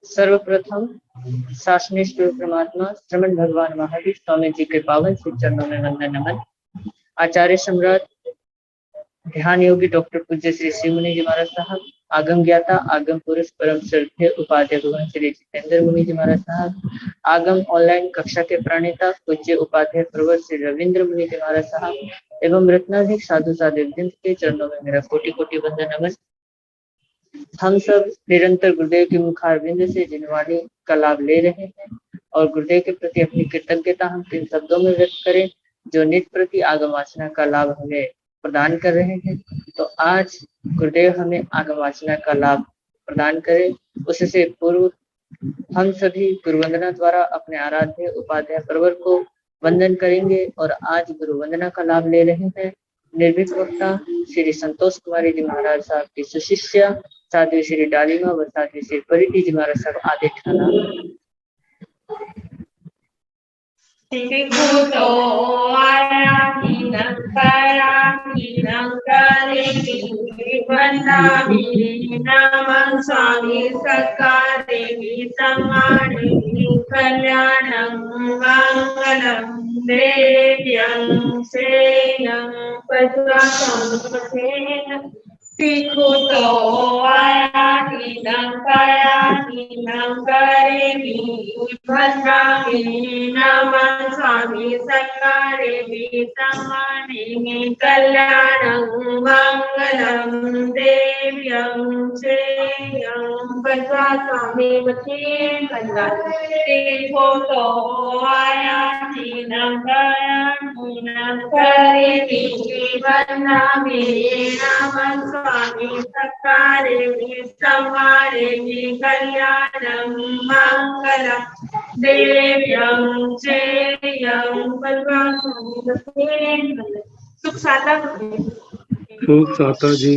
सर्वप्रथम शासनिष्ठ परमात्मा श्रमण भगवान महावीर स्वामी जी के पावन श्री चरणों में वंदन नमन। आचार्य सम्राट ध्यान योगी डॉक्टर पूज्य श्री शिव मुनि जी महाराज साहब, आगम ज्ञाता आगम पुरुष परम श्रद्धेय उपाध्याय भगवान श्री जितेंद्र मुनि जी महाराज साहब, आगम ऑनलाइन कक्षा के प्रणेता पूज्य उपाध्याय प्रवर श्री रविंद्र मुनि जी महाराज साहब एवं रत्नाधिक साधु साधु के चरणों में मेरा कोटि कोटि वंदन नमन। हम सब निरंतर गुरुदेव के मुखारविंद से जिनवाणी का लाभ ले रहे हैं और गुरुदेव के प्रति अपनी कृतज्ञता हम इन शब्दों में व्यक्त करें जो नित्य प्रति आगम वासना का लाभ हमें प्रदान कर रहे हैं। तो आज गुरुदेव हमें आगम वासना का लाभ प्रदान करें, उससे पूर्व हम सभी गुरु वंदना द्वारा अपने आराध्य उपाध्याय प्रवर को वंदन करेंगे और आज गुरु वंदना का लाभ ले रहे हैं। निर्भीक वक्ता श्री संतोष कुमारी जी महाराज साहब की सुशिष्या साध्वी श्री डालिमा व साध्वी श्री परिधि जी महाराज साहब आदि ठाना। स्वामी सकारे कल्याणं मंगलं देव्यं श्रेयं पद्मासनं सिखुतो आयातिनं कायातिनं करेमि भद्रामि नमः स्वामी सकारेमि समानेमि कल्याणं मंगलं देव्यं श्रेयं पद्मास्वामी सिखुतो आयातिनं कायातिनं करेमि भद्रामि नमः स्वामी सकारेमि समारेमि कल्याणं मंगलं देव्यं श्रेयं पद्मास्वामी। सुख साता जी।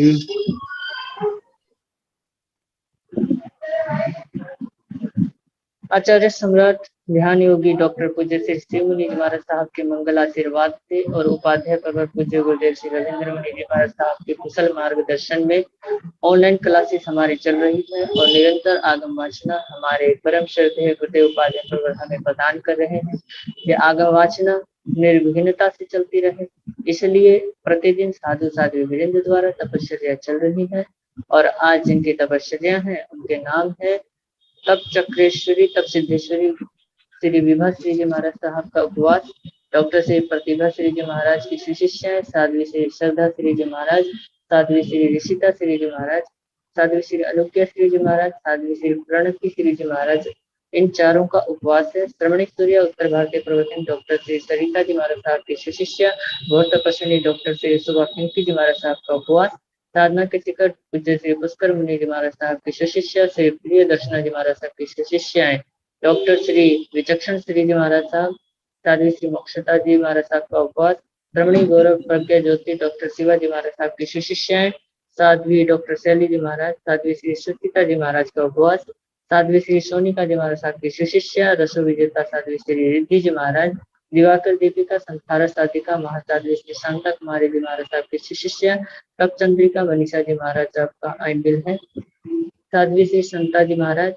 आचार्य सम्राट ध्यान योगी डॉक्टर पूज्य श्री शिव मुनि जी महाराज साहब के मंगल आशीर्वाद से और उपाध्याय प्रवर पूज्य गुरुदेव श्री रविंद्र मुनि जी महाराज साहब के कुशल मार्गदर्शन में ऑनलाइन क्लासेस हमारी चल रही है और निरंतर आगम वाचना हमारे परम श्रद्धेय गुरुदेव उपाध्याय प्रवर हमें प्रदान कर रहे हैं। ये आगम वाचना निर्विघ्नता से चलती रहे, इसलिए प्रतिदिन साधु साधु वीरेंद्र द्वारा तपस्या चल रही है और आज जिनकी तपस्या है उनके नाम है तप चक्रेश्वरी तप सिद्धेश्वरी श्री विभा श्री जी महाराज साहब का उपवास, डॉक्टर श्री प्रतिभा श्री जी महाराज की सुशिष्याएं साध्वी श्री श्रद्धा श्री जी महाराज, साध्वी श्री ऋषिता श्री जी महाराज, साध्वी श्री अनुज्ञा श्री जी महाराज, साध्वी श्री प्रणति श्री जी महाराज, इन चारों का उपवास है। श्रवणी सूर्य उत्तर भारतीय प्रवचन डॉक्टर श्री सरिता जी महाराज साहब की सुशिष्या बहुत तपस्विनी डॉक्टर श्री सुभा जी महाराज साहब का उपवास, साधना के टिकट पूज्य श्री पुष्कर मुनि जी महाराज साहब की सुशिष्या श्री प्रिय दर्शना जी महाराज साहब की सुशिष्याएं डॉक्टर श्री विचक्षण श्री जी महाराज साहब, साध्वी श्री मोक्षता जी महाराज साहब का उपवास, श्रवणी गौरव प्रज्ञा ज्योति डॉक्टर शिवाजी महाराज साहब की सुशिष्याएं साध्वी डॉक्टर शैली जी महाराज, साध्वी श्री सुचिता जी महाराज का उपवास, साध्वी श्री सोनिका जी महाराज साहब की सुशिष्या रसो विजेता साध्वी श्री रिद्धि जी महाराज, दिवाकर दीपिका संस्थार साधिका महासाध्वी श्री शांता कुमारी जी महाराज साहब की शिष्या तप चंद्रिका मनीषा जी महाराज साहब का आइंबिल है, साध्वी श्री संता जी महाराज,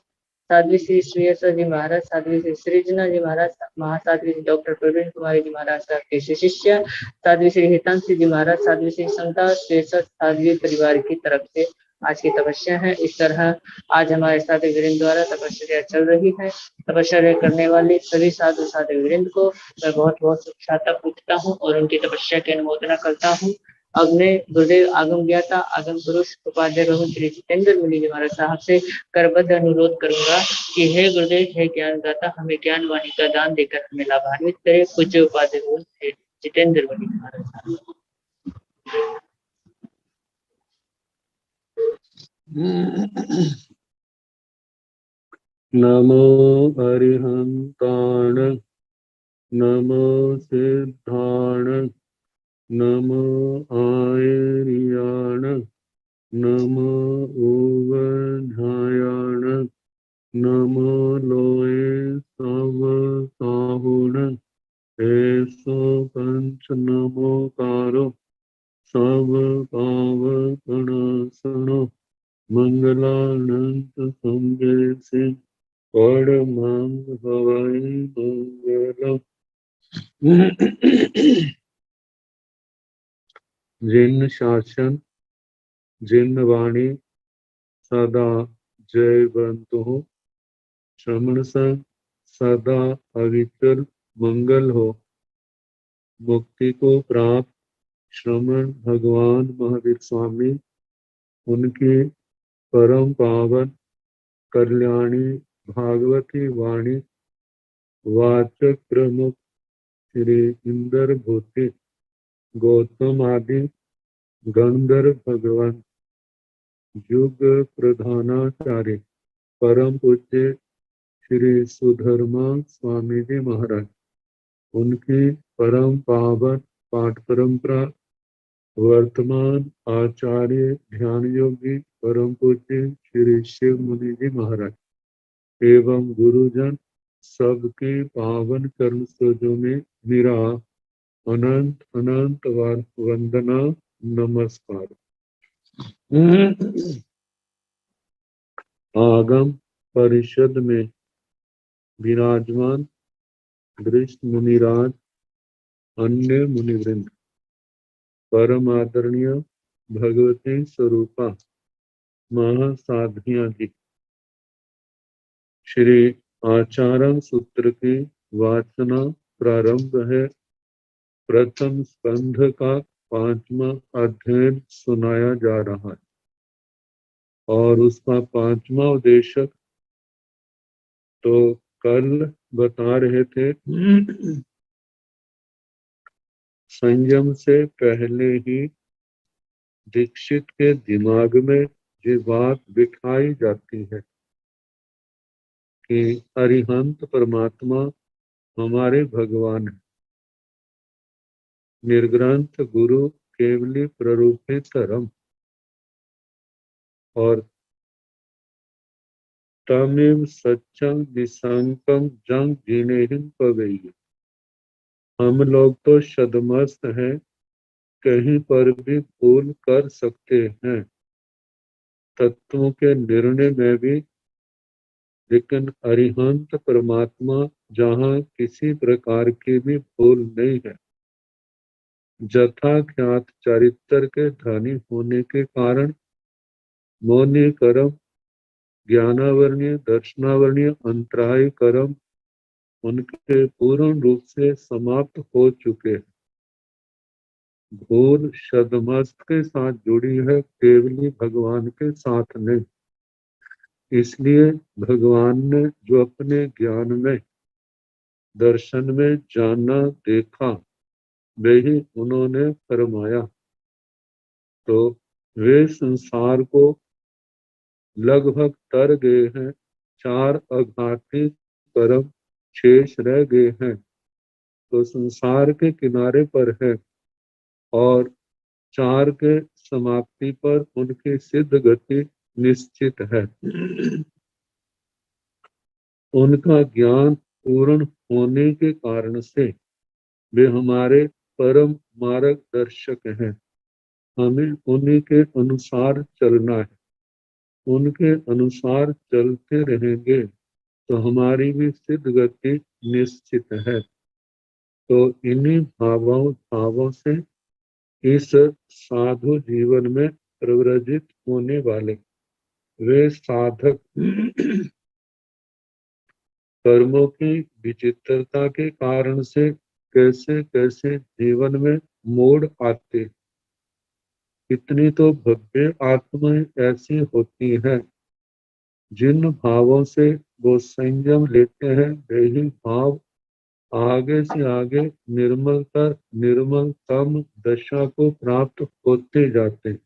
साध्वी श्री श्रेयसा जी महाराज, साध्वी श्री सृजना जी महाराज, महासाध्वी श्री डॉक्टर प्रवीण कुमारी जी महाराज साहब के शिष्या साध्वी श्री हितांशी जी महाराज, साध्वी श्री संता श्रेयसा साध्वी परिवार की तरफ से आज की तपस्या है। इस तरह आज हमारे साधु वीरेंद्र द्वारा तपस्या चल रही है। तपस्या करने वाले सभी साधु साधु वीरेंद्र को मैं बहुत बहुत शुभकामना पूछता हूँ और उनकी तपस्या की अनुमोदना करता हूँ। अब मैं गुरुदेव आगम ज्ञाता आगम पुरुष उपाध्याय भगवान श्री जितेंद्र मुनि जी महाराज साहब से करबद्ध अनुरोध करूंगा कि हे गुरुदेव हे ज्ञान दाता हमें ज्ञान वाणी का दान देकर हमें लाभान्वित करे। पूज्य उपाध्याय भगवान श्री जितेंद्र मुनि महाराज साहब। नमो अरिहंताण नमो सिद्धाण नमो आयर्याण नमो उवधायाण नमो लोये सवसाहुण ऐसो पंच नमोकारो सब पावकणासनो मंगलानंत संदेशे परमं हवै मंगलम्। जिन शासन जिन वाणी सदा जयवंतु हो, श्रमण संग सदा अविचल मंगल हो। मुक्ति को प्राप्त श्रमण भगवान महावीर स्वामी, उनकी परम पावन कल्याणी भागवती वाणी वाचक प्रमुख श्री इंद्र भूति गौतम आदि गंधर्व भगवान युग प्रधानाचार्य परम पूज्य श्री सुधर्मा स्वामी जी महाराज, उनकी परम पावन पाठ परंपरा वर्तमान आचार्य ध्यान योगी परम पूज्य श्री शिव मुनि जी महाराज एवं गुरुजन सबके पावन कर्म सोजों में मेरा अनंत अनंत वंदना नमस्कार। आगम परिषद में विराजमान वरिष्ठ मुनिराज, अन्य मुनिवृंद, परम आदरणीय भगवती स्वरूपा महासाधिया जी, श्री आचार्य सूत्र की वाचना प्रारंभ है। प्रथम स्कंध का 5वां अध्ययन सुनाया जा रहा है और उसका 5वां उद्देशक तो कल बता रहे थे। संयम से पहले ही दीक्षित के दिमाग में ये बात बिठाई जाती है कि अरिहंत परमात्मा हमारे भगवान है, निर्ग्रंथ गुरु केवली प्ररूपित रम, और तमेव सच्चम निशंकम जंग जिनेहिन पवेय। हम लोग तो शदमस्त हैं, कहीं पर भी भूल कर सकते हैं तत्वों के निर्णय में भी, लेकिन अरिहंत परमात्मा जहाँ किसी प्रकार की भी भूल नहीं है। जथा चरित्र के धनी होने के कारण मौनी कर्म, ज्ञानावरणीय दर्शनावरणीय अंतराय कर्म उनके पूर्ण रूप से समाप्त हो चुके हैं। भूल शदमस्त के साथ जुड़ी है, केवली भगवान के साथ नहीं। इसलिए भगवान ने जो अपने ज्ञान में दर्शन में जाना देखा वही उन्होंने फरमाया, तो वे संसार को लगभग तर गए हैं। 4 अघाती कर्म शेष रह गए हैं, तो संसार के किनारे पर है और 4 के समाप्ति पर उनकी सिद्ध गति निश्चित है। उनका ज्ञान पूर्ण होने के कारण से वे हमारे परम मार्गदर्शक हैं। हमें उन्हीं के अनुसार चलना है। उनके अनुसार चलते रहेंगे तो हमारी भी सिद्ध गति निश्चित है। तो इन्हीं भावों से इस साधु जीवन में प्रव्रजित होने वाले वे साधक कर्मों की विचित्रता के कारण से कैसे कैसे जीवन में मोड़ आते। इतनी तो भव्य आत्माएं ऐसी होती हैं जिन भावों से वो संयम लेते हैं, वही भाव आगे से आगे निर्मलतम दशा को प्राप्त होते जाते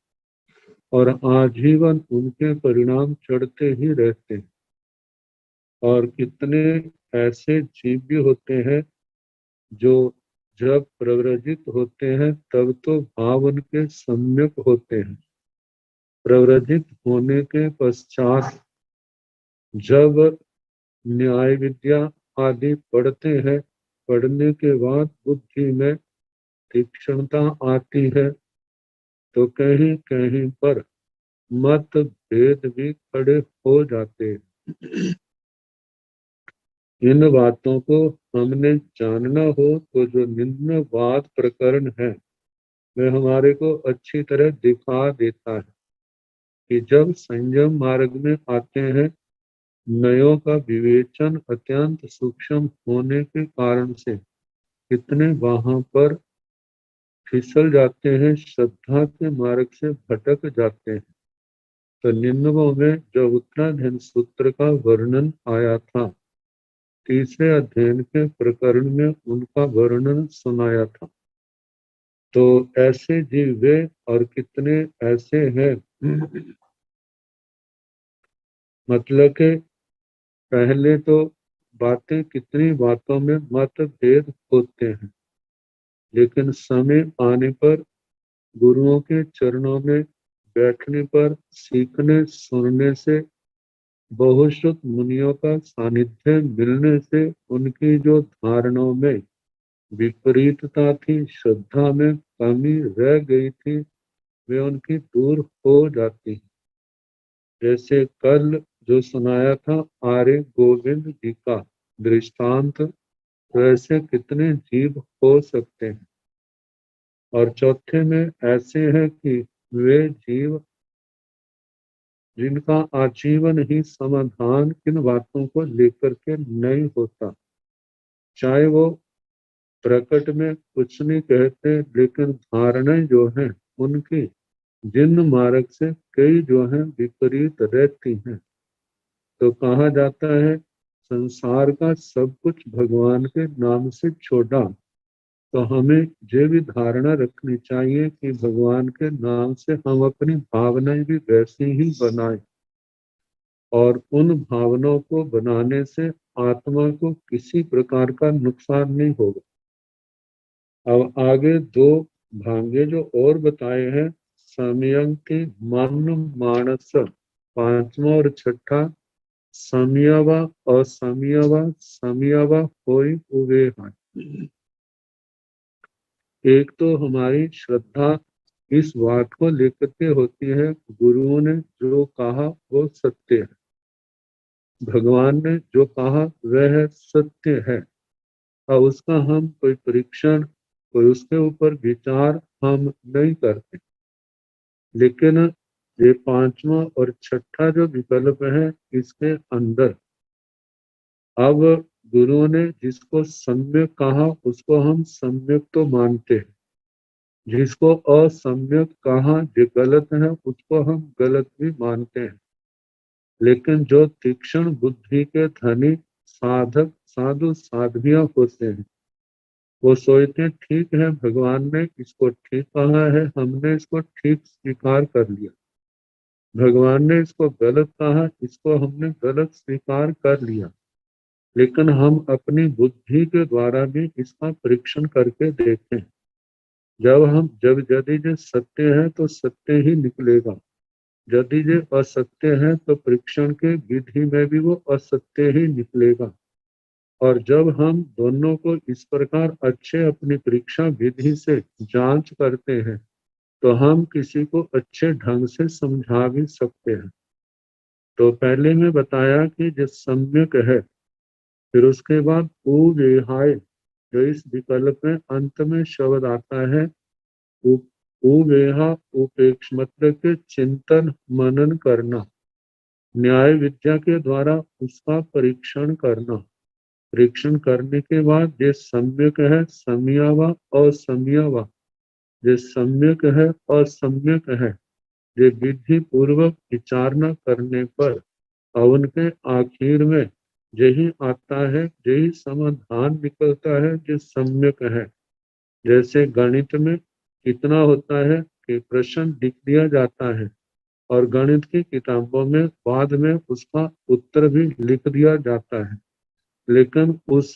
और आजीवन उनके परिणाम चढ़ते ही रहते हैं। और कितने ऐसे जीव भी होते हैं जो जब प्रव्रजित होते हैं तब तो भाव उनके सम्यक होते हैं। प्रव्रजित होने के पश्चात जब न्याय विद्या आदि पढ़ते हैं, पढ़ने के बाद बुद्धि में तीक्ष्णता आती है, तो कहीं कहीं पर मत भेद भी खड़े हो जाते हैं। इन बातों को हमने जानना हो तो जो निम्न वाद प्रकरण है वह हमारे को अच्छी तरह दिखा देता है कि जब संयम मार्ग में आते हैं, नयों का विवेचन अत्यंत सूक्ष्म होने के कारण से कितने वहां पर फिसल जाते हैं, श्रद्धा के मार्ग से भटक जाते हैं। तो निम्नों में जो उत्तराध्ययन सूत्र का वर्णन आया था, तीसरे अध्ययन के प्रकरण में उनका वर्णन सुनाया था। तो ऐसे जीव वे और कितने ऐसे हैं, मतलब के पहले तो बातें, कितनी बातों में मतभेद होते हैं, लेकिन समय आने पर गुरुओं के चरणों में बैठने पर, सीखने सुनने से, बहुश्रुत मुनियों का सानिध्य मिलने से उनकी जो धारणाओं में विपरीतता थी, श्रद्धा में कमी रह गई थी, वे उनकी दूर हो जाती है। जैसे कल जो सुनाया था आर्य गोविंद जी का दृष्टांत, वैसे कितने जीव हो सकते हैं। और चौथे में ऐसे हैं कि वे जीव जिनका आजीवन ही समाधान किन बातों को लेकर के नहीं होता, चाहे वो प्रकट में कुछ नहीं कहते, लेकिन धारणाएं जो हैं उनकी जिन मार्ग से कई जो है विपरीत रहती हैं। तो कहा जाता है संसार का सब कुछ भगवान के नाम से छोड़ा, तो हमें ये भी धारणा रखनी चाहिए कि भगवान के नाम से हम अपनी भावनाएं भी वैसी ही बनाएं, और उन भावनाओं को बनाने से आत्मा को किसी प्रकार का नुकसान नहीं होगा। अब आगे दो भांगे जो और बताए हैं, समयंति मन मानस, पांचवा और छठा, समयवा और समयवा होई उवे हैं। एक तो हमारी श्रद्धा इस बात को लेकर के होती है, गुरुओं ने जो कहा वो सत्य है, भगवान ने जो कहा वह सत्य है, और उसका हम कोई परीक्षण, कोई उसके ऊपर विचार हम नहीं करते। लेकिन ये पांचवा और छठा जो विकल्प है, इसके अंदर अब गुरुओं ने जिसको सम्यक कहा उसको हम सम्यक तो मानते हैं, जिसको असम्यक कहा जो गलत है उसको हम गलत भी मानते हैं। लेकिन जो तीक्ष्ण बुद्धि के धनी साधक साधु साध्वियां होते हैं, वो सोचते ठीक है, भगवान ने इसको ठीक कहा है, हमने इसको ठीक स्वीकार कर लिया। भगवान ने इसको गलत कहा, इसको हमने गलत स्वीकार कर लिया। लेकिन हम अपनी बुद्धि के द्वारा भी इसका परीक्षण करके देखें। जब यदि ये सत्य है तो सत्य ही निकलेगा, यदि ये असत्य है तो परीक्षण के विधि में भी वो असत्य ही निकलेगा। और जब हम दोनों को इस प्रकार अच्छे अपनी परीक्षा विधि से जांच करते हैं, तो हम किसी को अच्छे ढंग से समझा भी सकते हैं। तो पहले में बताया कि जो सम्यक है, फिर उसके बाद उवेहाय, जो इस विकल्प में अंत में शब्द आता है, उवेहा उपेक्ष, मतलब के चिंतन मनन करना, न्याय विद्या के द्वारा उसका परीक्षण करना। परीक्षण करने के बाद ये सम्यक है समयावा और समयावा, ये सम्यक है और सम्यक है, ये विधि पूर्वक विचारणा करने पर और उनके आखिर में यही आता है, यही समाधान निकलता है जो सम्यक है। जैसे गणित में कितना होता है कि प्रश्न लिख दिया जाता है और गणित की किताबों में बाद में उसका उत्तर भी लिख दिया जाता है, लेकिन उस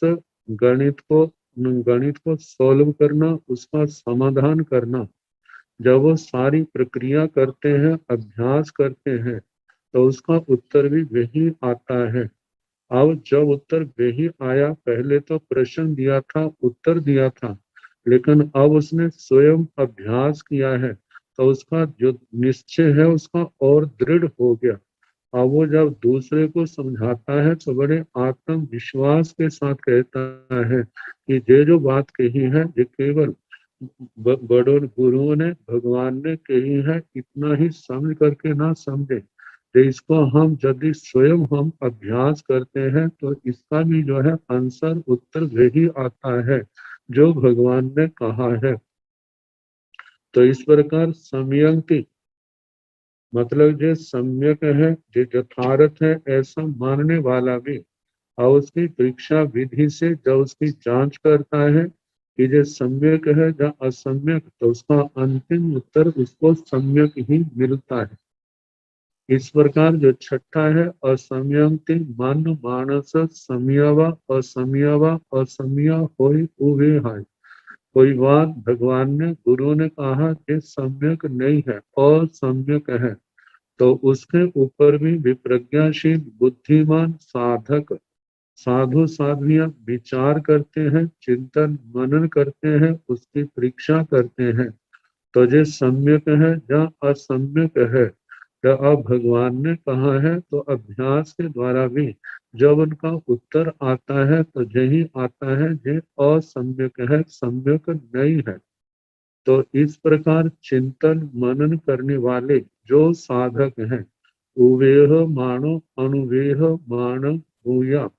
गणित को सॉल्व करना, उसका समाधान करना, जब वो सारी प्रक्रिया करते हैं, अभ्यास करते हैं, तो उसका उत्तर भी वही आता है। अब जब उत्तर वही आया, पहले तो प्रश्न दिया था, उत्तर दिया था, लेकिन अब उसने स्वयं अभ्यास किया है, तो उसका जो निश्चय है उसका और दृढ़ हो गया। और वो जब दूसरे को समझाता है तो बड़े आत्मविश्वास के साथ कहता है कि ये जो बात कही है ये केवल बड़ों गुरुओं ने भगवान ने कही है, इतना ही समझ करके ना समझे। तो इसको हम यदि स्वयं हम अभ्यास करते हैं तो इसका भी जो है आंसर उत्तर वही आता है जो भगवान ने कहा है। तो इस प्रकार समयंकी मतलब जो सम्यक है, जो यथार्थ है ऐसा मानने वाला भी, और उसकी परीक्षा विधि से जब उसकी जांच करता है कि जो सम्यक है या असम्यक, तो उसका अंतिम उत्तर उसको सम्यक ही मिलता है। इस प्रकार जो छठा है असमयंति मान मानस समयवा असमयवा असमय होई उवे है। कोई बात भगवान ने गुरु ने कहा कि सम्यक नहीं है, असम्यक है, तो उसके ऊपर भी विप्रज्ञाशील बुद्धिमान साधक साधु साध्वियां विचार करते हैं, चिंतन मनन करते हैं, उसकी परीक्षा करते हैं। तो जो सम्यक है या असम्यक है, तो अब भगवान ने कहा है तो अभ्यास के द्वारा भी जब उनका उत्तर आता है तो यही आता है जो असम्यक है, सम्यक नहीं है। तो इस प्रकार चिंतन मनन करने वाले जो साधक हैं, उवेह मानो अनुवेह मान भूया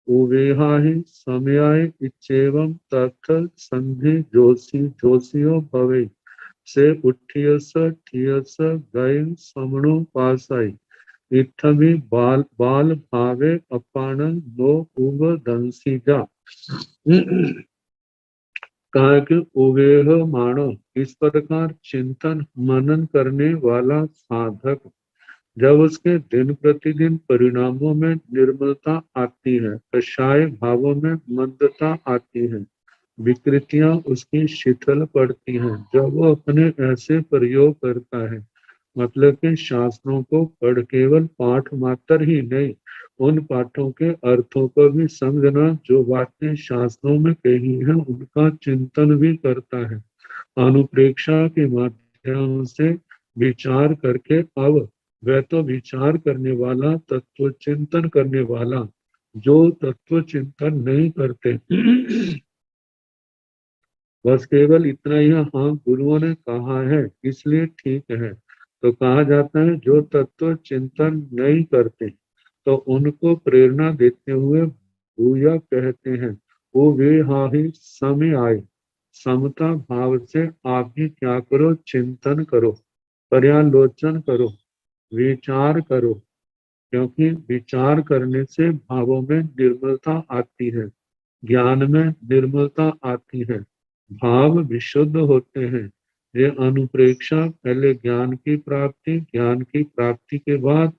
उवेहा ही समयाय इच्छेवम तथ संधि जोशी जोशियो भवे से उठियस ठियस गय समणो पासाई इत्थमि बाल बाल भावे अपान नो उव दंसी जा। कहा कि उवेह मानो, इस प्रकार चिंतन मनन करने वाला साधक जब उसके दिन प्रतिदिन परिणामों में निर्मलता आती है, कषाय भावों में मंदता आती है, विकृतियां उसकी शिथिल पड़ती हैं, जब वो अपने ऐसे प्रयोग करता है, मतलब कि शास्त्रों को पढ़ केवल पाठ मात्र ही नहीं, उन पाठों के अर्थों को भी समझना, जो बातें शास्त्रों में कही है उनका चिंतन भी करता है, अनुप्रेक्षा के माध्यम से विचार करके। अब वह तो विचार करने वाला, तत्व चिंतन करने वाला, जो तत्व चिंतन नहीं करते बस केवल इतना ही हाँ गुरुओं ने कहा है इसलिए ठीक है, तो कहा जाता है जो तत्व चिंतन नहीं करते तो उनको प्रेरणा देते हुए भूया कहते हैं। वो वे हाँ ही समय आए, समता भाव से आप भी क्या करो, चिंतन करो, पर्यालोचन करो, विचार करो, क्योंकि विचार करने से भावों में निर्मलता आती है, ज्ञान में निर्मलता आती है, भाव विशुद्ध होते हैं। ये अनुप्रेक्षा पहले ज्ञान की प्राप्ति, ज्ञान की प्राप्ति के बाद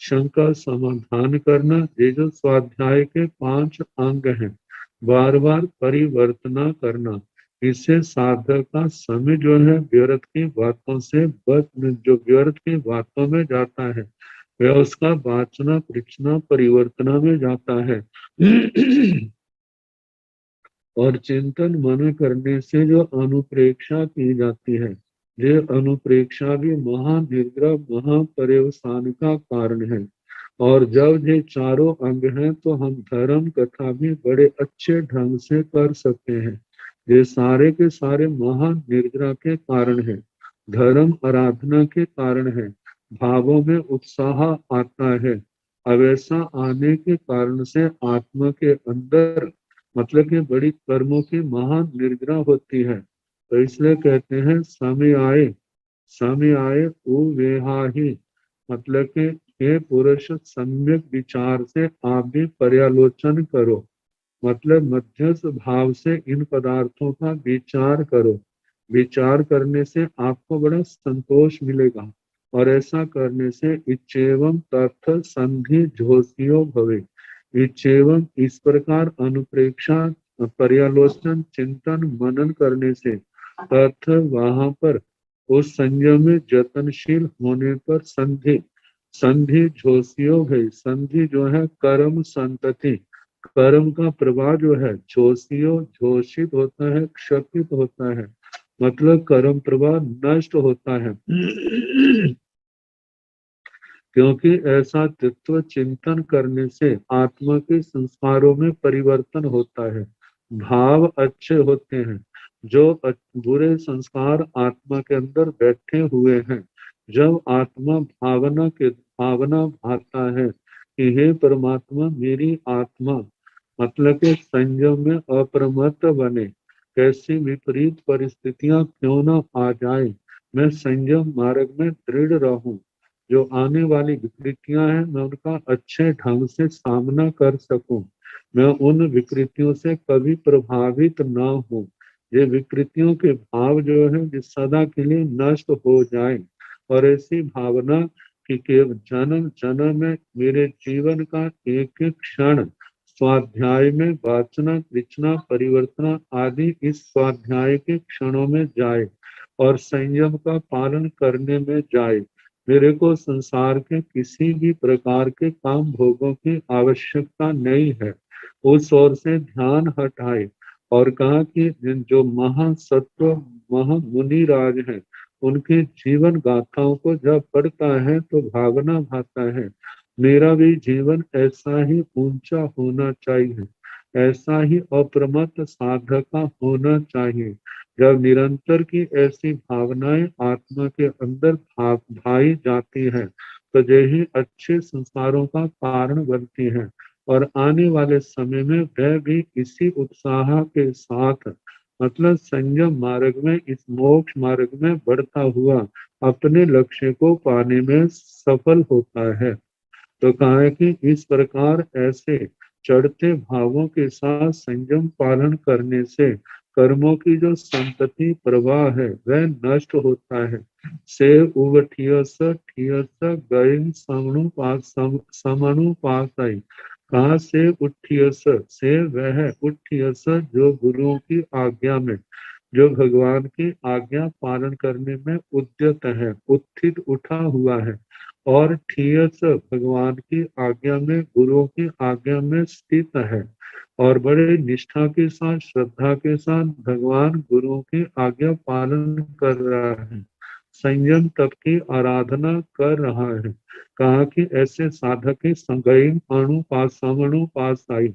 शंका समाधान करना, ये जो स्वाध्याय के 5 अंग हैं, बार बार परिवर्तना करना, इससे साधक का समय जो है व्यर्थ की बातों से बच, जो व्यर्थ की बातों में जाता है वह उसका वाचना परीक्षना परिवर्तना में जाता है और चिंतन मन करने से जो अनुप्रेक्षा की जाती है, ये अनुप्रेक्षा भी महानिद्रा महापर्यवसान का कारण है। और जब ये चारों अंग हैं तो हम धर्म कथा भी बड़े अच्छे ढंग से कर सकते हैं। ये सारे के सारे महानिद्रा के कारण है, धर्म आराधना के कारण है, भावों में उत्साह आता है, अवैसा आने के कारण से आत्मा के अंदर मतलब कि बड़ी कर्मों की महान निर्जरा होती है। तो इसलिए कहते हैं समय आए उ वेहा ही, मतलब कि हे पुरुष सम्यक विचार से आप भी पर्यालोचन करो, मतलब मध्यस्थ भाव से इन पदार्थों का विचार करो। विचार करने से आपको बड़ा संतोष मिलेगा और ऐसा करने से इच्छेवम तर्थ संधि झोसियो भवे, इच्छेवम इस प्रकार अनुप्रेक्षा पर्यालोचन चिंतन मनन करने से तर्थ वहां पर उस संयम में जतनशील होने पर संधि संधि झोसियो भई, संधि जो है कर्म संतति, कर्म का प्रवाह जो है झोसियो झोषित होता है, क्षपित होता है, मतलब कर्म प्रवाह नष्ट होता है क्योंकि ऐसा तत्व चिंतन करने से आत्मा के संस्कारों में परिवर्तन होता है, भाव अच्छे होते हैं। जो बुरे संस्कार आत्मा के अंदर बैठे हुए हैं, जब आत्मा भावना भाता है कि हे परमात्मा, मेरी आत्मा मतलब के संयम में अप्रमत्त बने, कैसी विपरीत परिस्थितियां क्यों न आ जाए, मैं संयम मार्ग में दृढ़ रहूं। जो आने वाली विकृतियां हैं, मैं उनका अच्छे ढंग से सामना कर सकूं, मैं उन विकृतियों से कभी प्रभावित ना हूं। ये विकृतियों के भाव जो है ये सदा के लिए नष्ट हो जाए, और ऐसी भावना कि केवल जन्म जन्म में मेरे जीवन का एक एक क्षण स्वाध्याय में वाचना कृचना परिवर्तन आदि इस स्वाध्याय के क्षणों में जाए और संयम का पालन करने में जाए। मेरे को संसार के किसी भी प्रकार के काम भोगों की आवश्यकता नहीं है, उस ओर से ध्यान हटाए। और कहा कि जो महासत्व महामुनि राज हैं, उनके जीवन गाथाओं को जब पढ़ता है तो भावना भाता है, मेरा भी जीवन ऐसा ही ऊंचा होना चाहिए, ऐसा ही अप्रमत्त साधक का होना चाहिए। जब निरंतर की ऐसी भावनाएं आत्मा के अंदर भाई जाती है, तो यही अच्छे संस्कारों का कारण बनती है। और आने वाले समय में वह भी इसी उत्साह के साथ मतलब संयम मार्ग में, इस मोक्ष मार्ग में बढ़ता हुआ अपने लक्ष्य को पाने में सफल होता है। तो कहा है कि इस प्रकार ऐसे चढ़ते भावों के साथ संयम पालन करने से कर्मों की जो संतति प्रवाह है वह नष्ट होता है। से उवठियस ठियस गयन समनुपासई, कहा से उठियस, से वह उठियस जो गुरुओं की आज्ञा में, जो भगवान की आज्ञा पालन करने में उद्यत है, उत्थित उठा हुआ है। और ठियस भगवान की आज्ञा में, गुरुओं की आज्ञा में स्थित है, और बड़े निष्ठा के साथ श्रद्धा के साथ भगवान गुरुओं की आज्ञा पालन कर रहा है, संयम तप की आराधना कर रहा है। कहा कि ऐसे साधक की संगयन अणुपासाई,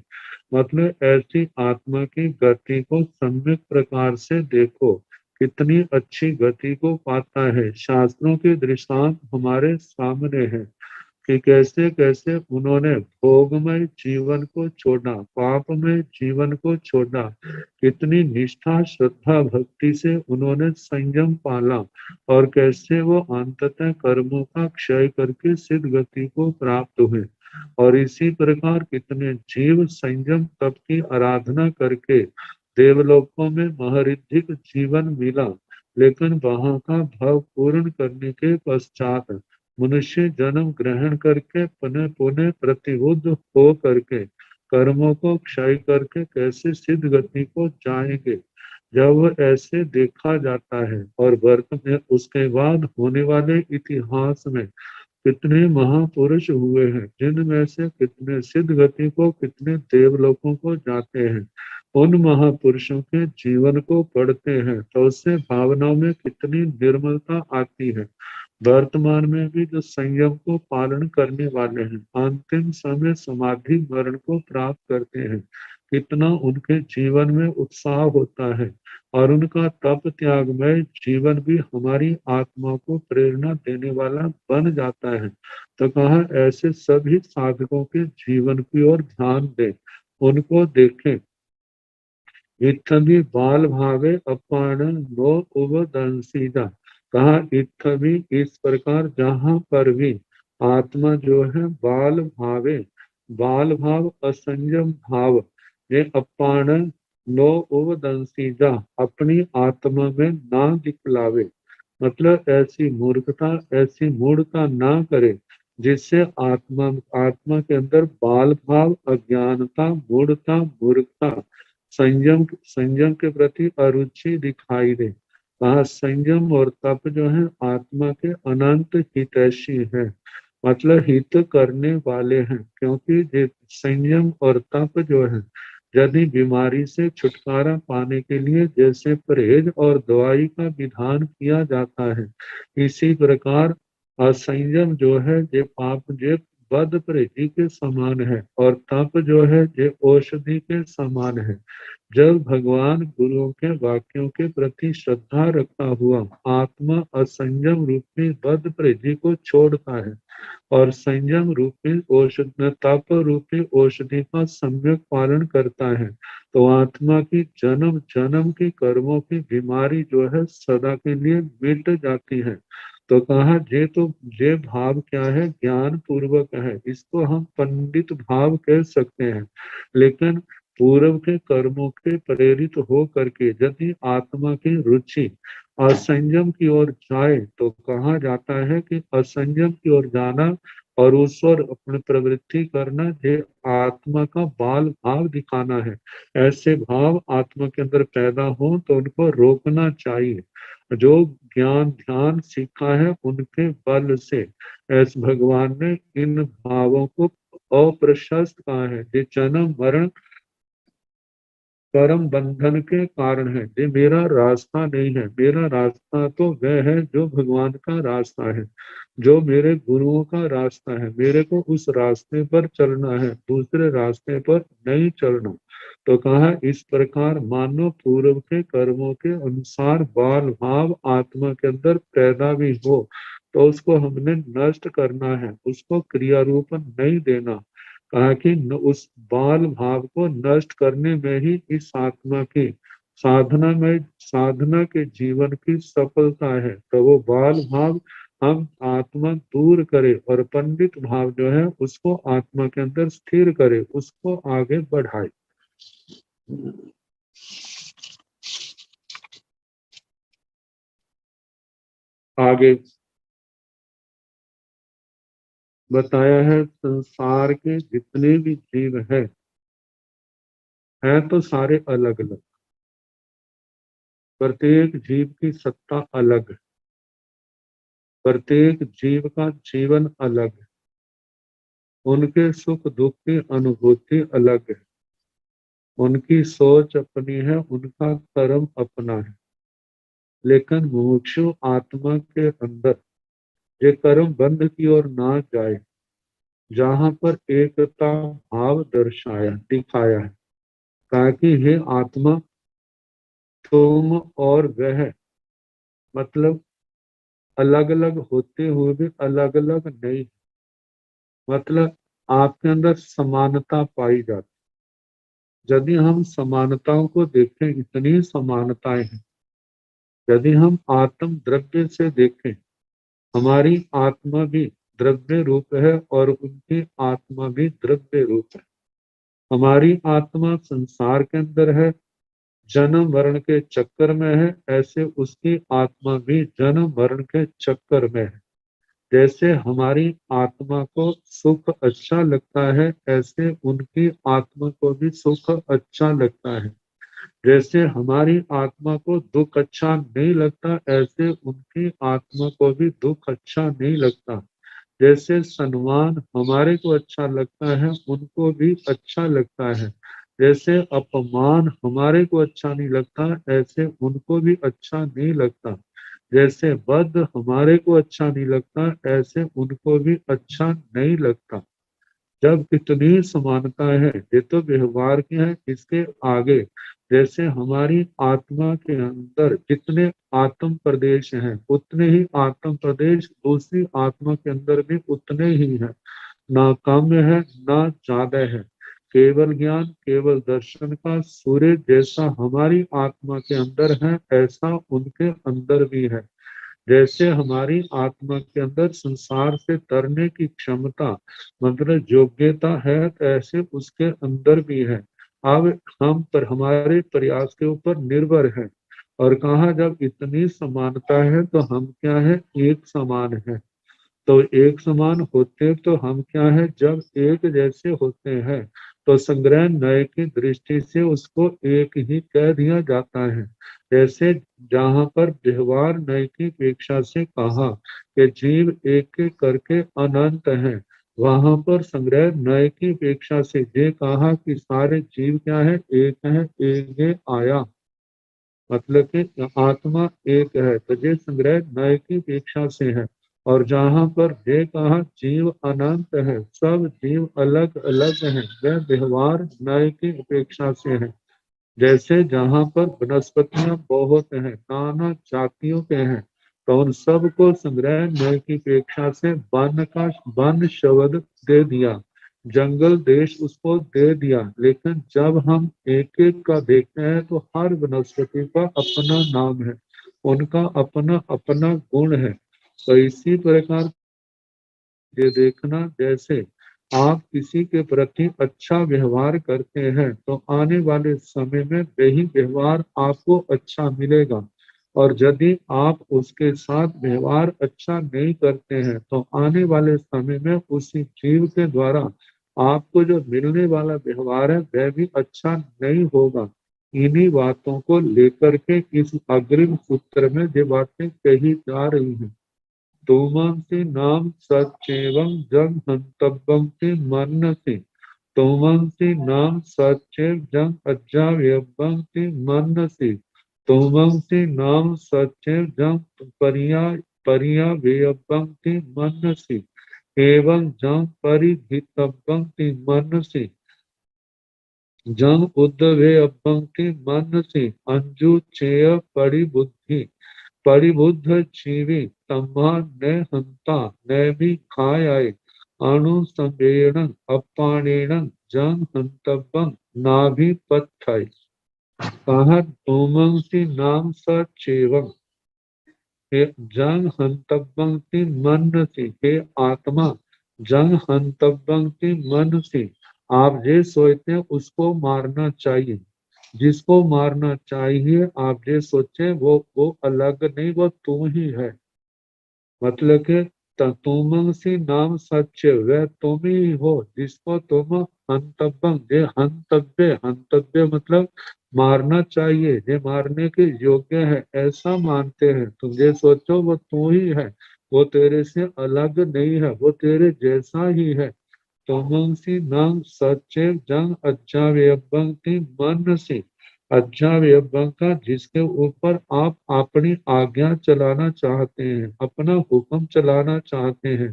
मतलब ऐसी आत्मा की गति को सम्यक प्रकार से देखो, कितनी अच्छी गति को पाता है। शास्त्रों के दृष्टांत हमारे सामने है कि कैसे कैसे उन्होंने भोगमय जीवन को छोड़ा, पापमय जीवन को छोड़ा, कितनी निष्ठा श्रद्धा भक्ति से उन्होंने संयम पाला, और कैसे वो अंततः कर्मों का क्षय करके सिद्ध गति को प्राप्त हुए। और इसी प्रकार कितने जीव संयम तप की आराधना करके देवलोकों में महरिद्धिक जीवन मिला, लेकिन वहां का भाव पूर्ण करने के पश्चात मनुष्य जन्म ग्रहण करके पुनः पुनः प्रतिबुद्ध हो करके कर्मों को क्षय करके कैसे सिद्ध गति को जाएंगे। जब ऐसे देखा जाता है, और वर्त में उसके बाद होने वाले इतिहास में कितने महापुरुष हुए हैं, जिनमें से कितने सिद्ध गति को, कितने देवलोकों को जाते हैं, उन महापुरुषों के जीवन को पढ़ते हैं तो उससे भावनाओं में कितनी निर्मलता आती है। वर्तमान में भी जो संयम को पालन करने वाले हैं, अंतिम समय समाधि मरण को प्राप्त करते हैं, कितना उनके जीवन में उत्साह होता है, और उनका तप त्यागमय जीवन भी हमारी आत्मा को प्रेरणा देने वाला बन जाता है। तो कहा ऐसे सभी साधकों के जीवन की ओर ध्यान दें, उनको देखें। इत्थभी बाल भावे अपान नो उवदंसीजा, कहा इत्थभी इस प्रकार जहां पर भी आत्मा जो है बाल भावे, बाल भाव असंयम भाव, ये अपान नो उवदंसीजा, अपनी आत्मा में ना दिखलावे, मतलब ऐसी मूर्खता ऐसी मूढ़ता ना करे जिससे आत्मा आत्मा के अंदर बाल भाव, अज्ञानता, मूढ़ता, मूर्खता, संयम संयम के प्रति अरुचि दिखाई दे। कहा संयम और तप जो है आत्मा के अनंत हितैषी है, मतलब हित करने वाले हैं। क्योंकि ये संयम और तप जो है, यदि बीमारी से छुटकारा पाने के लिए जैसे परहेज और दवाई का विधान किया जाता है, इसी प्रकार असंयम जो है ये पाप जे बद प्रेती के समान है, और तप जो है ये औषधि के समान है। जब भगवान गुरुओं के वाक्यों के प्रति श्रद्धा रखा हुआ आत्मा असंयम रूपी बद प्रेती को छोड़ता है और संयम रूपी औषधि, तप रूपी औषधि का सम्यक पालन करता है, तो आत्मा की जन्म जन्म की कर्मों की बीमारी जो है सदा के लिए मिट जाती है। तो कहा ये भाव क्या है, ज्ञान पूर्वक है, इसको हम पंडित भाव कह सकते हैं। लेकिन पूर्व के कर्मों के प्रेरित हो करके यदि आत्मा की रुचि असंयम की ओर जाए तो कहा जाता है कि असंयम की ओर जाना और उस ओर अपनी प्रवृत्ति करना ये आत्मा का बाल भाव दिखाना है। ऐसे भाव आत्मा के अंदर पैदा हो तो उनको रोकना चाहिए। जो ज्ञान ध्यान सीखा है उनके बल से ऐसे भगवान ने इन भावों को अप्रशस्त कहा है। ये जन्म मरण कर्म बंधन के कारण है, ये मेरा रास्ता नहीं है। मेरा रास्ता तो वह है जो भगवान का रास्ता है, जो मेरे गुरुओं का रास्ता है। मेरे को उस रास्ते पर चलना है, दूसरे रास्ते पर नहीं चलना। तो कहा इस प्रकार मानो पूर्व के कर्मों के अनुसार बाल भाव आत्मा के अंदर पैदा भी हो तो उसको हमने नष्ट करना है, उसको क्रिया रूप नहीं देना। कहा कि उस बाल भाव को नष्ट करने में ही इस आत्मा की साधना के जीवन की सफलता है। तो वो बाल भाव हम आत्मा दूर करे और पंडित भाव जो है उसको आत्मा के अंदर स्थिर करे, उसको आगे बढ़ाए। आगे बताया है संसार के जितने भी जीव हैं तो सारे अलग अलग, प्रत्येक जीव की सत्ता अलग है, प्रत्येक जीव का जीवन अलग है, उनके सुख दुख की अनुभूति अलग है, उनकी सोच अपनी है, उनका कर्म अपना है। लेकिन मुमुक्षु आत्मा के अंदर ये कर्म बंध की ओर ना जाए, जहां पर एकता भाव दिखाया है, ताकि हे आत्मा तुम और वह मतलब अलग अलग होते हुए भी अलग अलग नहीं, मतलब आपके अंदर समानता पाई जाती। यदि हम समानताओं को देखें, इतनी समानताएं हैं। यदि हम आत्म द्रव्य से देखें, हमारी आत्मा भी द्रव्य रूप है और उनकी आत्मा भी द्रव्य रूप है। हमारी आत्मा संसार के अंदर है, जन्म मरण के चक्कर में है, ऐसे उसकी आत्मा भी जन्म मरण के चक्कर में है। जैसे हमारी आत्मा को सुख अच्छा लगता है, ऐसे उनकी आत्मा को भी सुख अच्छा लगता है। जैसे हमारी आत्मा को दुख अच्छा नहीं लगता, ऐसे उनकी आत्मा को भी दुख अच्छा नहीं लगता। जैसे सम्मान हमारे को अच्छा लगता है, उनको भी अच्छा लगता है। जैसे अपमान हमारे को अच्छा नहीं लगता, ऐसे उनको भी अच्छा नहीं लगता। जैसे बद हमारे को अच्छा नहीं लगता, ऐसे उनको भी अच्छा नहीं लगता। जब इतनी समानता है, ये तो व्यवहार की है, इसके आगे जैसे हमारी आत्मा के अंदर जितने आत्म प्रदेश हैं, उतने ही आत्म प्रदेश दूसरी आत्मा के अंदर भी उतने ही हैं। ना कम है ना ज्यादा है। केवल ज्ञान केवल दर्शन का सूर्य जैसा हमारी आत्मा के अंदर है, ऐसा उनके अंदर भी है। जैसे हमारी आत्मा के अंदर संसार से तरने की क्षमता मतलब योग्यता है, ऐसे उसके अंदर भी है। अब हम पर हमारे प्रयास के ऊपर निर्भर है। और कहा जब इतनी समानता है तो हम क्या है, एक समान है। तो एक समान होते तो हम क्या है, जब एक जैसे होते हैं तो संग्रह नय की दृष्टि से उसको एक ही कह दिया जाता है। जैसे जहाँ पर व्यवहार नय की अपेक्षा से कहा कि जीव एक एक करके अनंत है, वहां पर संग्रह नय की अपेक्षा से ये कहा कि सारे जीव क्या है, एक है आया, मतलब कि आत्मा एक है। तो ये संग्रह नय की अपेक्षा से है। और जहाँ पर ये कहा जीव अनंत है, सब जीव अलग अलग हैं, वह व्यवहार नए की अपेक्षा से है। जैसे जहाँ पर वनस्पतियां बहुत हैं, नाना जातियों के हैं, तो उन सब को संग्रह नए की अपेक्षा से वन शब्द दे दिया, जंगल देश उसको दे दिया। लेकिन जब हम एक एक का देखते हैं तो हर वनस्पति का अपना नाम है, उनका अपना अपना गुण है। तो इसी प्रकार ये देखना, जैसे आप किसी के प्रति अच्छा व्यवहार करते हैं तो आने वाले समय में वही व्यवहार आपको अच्छा मिलेगा, और यदि आप उसके साथ व्यवहार अच्छा नहीं करते हैं तो आने वाले समय में उसी जीव के द्वारा आपको जो मिलने वाला व्यवहार है वह भी अच्छा नहीं होगा। इन्हीं बातों को लेकर के इस अग्रिम सूत्र में ये बातें कही जा रही हैं। तोमंसि नाम सचेवं जग हंतव्यंति मन्नसि, तोमंसि नाम सचेव जग अज्जाव्यंति मन्नसि, तोमंसि नाम सचेव जग पर्याव्यंति मन्नसि, एवं जग परिहितव्यंति मन्नसि, जग उद्धव्यंति मन्नसि, अंजु चेय परिबुद्धि, परिबुद्ध जीवी तम्हा न हंता न भी खायाय, अणुसंवेण अपाणेन जंग हंतव्यं नाभि पत्थय। कहा तोमंसि नाम सचेवं, हे जंग हंतव्यंति मनसि, हे आत्मा जंग हंतव्यंति मनसि, आप ये सोचते हैं उसको मारना चाहिए, जिसको मारना चाहिए आप ये सोचे वो अलग नहीं, वो तू ही है। मतलब कि तुमंसी नाम सच्चे, वह तुम ही हो जिसको तुम हंतव्यं, ये हंतव्य, हंतव्य मतलब मारना चाहिए, ये मारने के योग्य है ऐसा मानते हैं। तुम ये सोचो वो तू ही है, वो तेरे से अलग नहीं है, वो तेरे जैसा ही है। तमंसी नाम सच्चे जंग अच्छा व्यंति मन से, अच्छा व्यंग का जिसके ऊपर आप अपनी आज्ञा चलाना चाहते हैं, अपना हुक्म चलाना चाहते हैं,